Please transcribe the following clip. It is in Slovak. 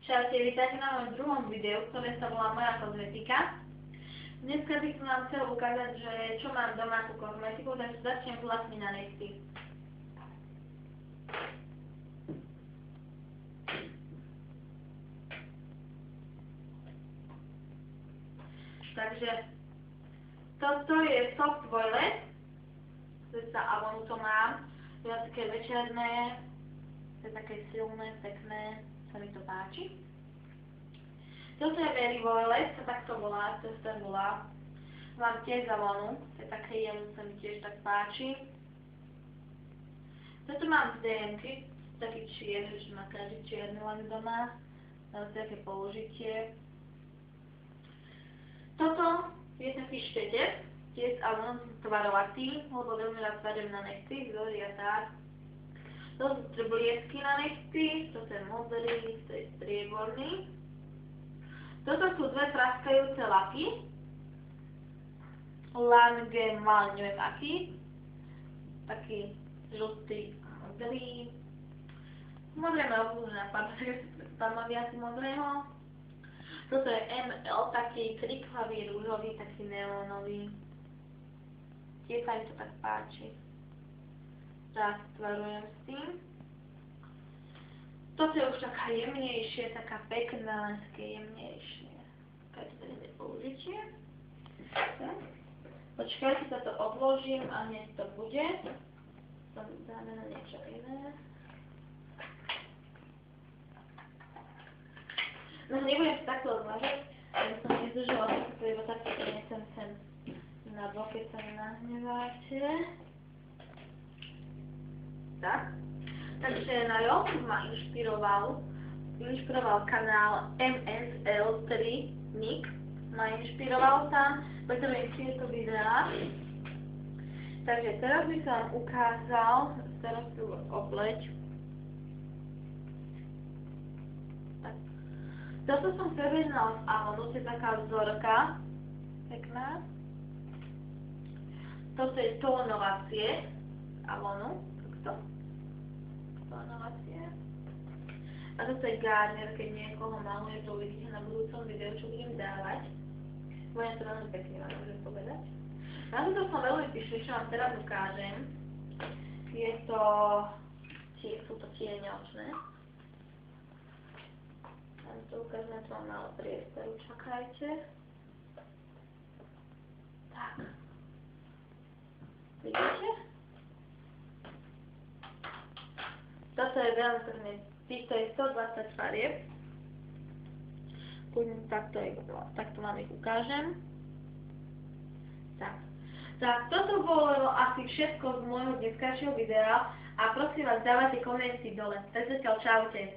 Čaute, vítajte na mojom druhom videu, ktoré sa volá Moja kozmetika. Dneska by som vám chcel ukázať, že čo mám doma tú kozmetiku, takže začnem vlastne na nechty. Takže toto je Soft Violet, sa Avonu to mám, je také večerné, to je také silné, pekné, sa mi to páči. Toto je Very Violet, sa takto volá, to sa volá. Mám tiež Avonu, to je také jemné, sa mi tiež tak páči. Toto mám z DM-ky, taký čierny, že má každý čierny len doma, také použitie. Toto je taký šteter, tiež Avon tvarovatý, lebo veľmi rád tvarím na nechty, vzory a tak. To sú bliesky na nechty, toto je modrý, to je strieborný. Toto sú dve praskajúce laky. Langemal, neviem aký. Taký žltý a modrý. Modré ma obľúbené napadá, takže tam mám viac modrého. Toto je ML, taký kriklavý, rúžový, taký neónový. Tiež sa mi to tak páči. Rád tvarujem s tým. Toto je už taká jemnejšie, taká pekná, také jemnejšie. Taká to je použitie. Počkajte, sa to odložím a hneď to bude. To dáme na niečo iné. No nebudem si takto odvážať, aby som nezdržala, to je iba takto preniesem sem na bok, keď sa nenahneváte. Tak. Takže na YouTube ma inšpiroval kanál MSL3 Nick, ma inšpiroval tam, preto robím tieto videá. Takže teraz by som ukázal, teraz tu obleť. Tak. Toto som prebehnala z Avonu, to je taká vzorka, pekná. Toto je tónovacie Avonu, takto. A toto je Garnier, keď niekoho maluje, to uvidíte na budúcom videu, čo budem dávať. Budem to veľmi pekne vám môžem povedať. Na toto som veľmi pyšný, čo vám teraz ukážem. Sú to tieňočné. Vám to ukážem, to mám malo priestoru, čakajte. Tak. Vidíte? Toto je veľmi pekné. Týchto je 120 farieb. Takto vám ich ukážem. Tak, toto bolo asi všetko z môjho dneskajšieho videa a prosím vás, dávajte komenty dole. Tak zatiaľ čaute.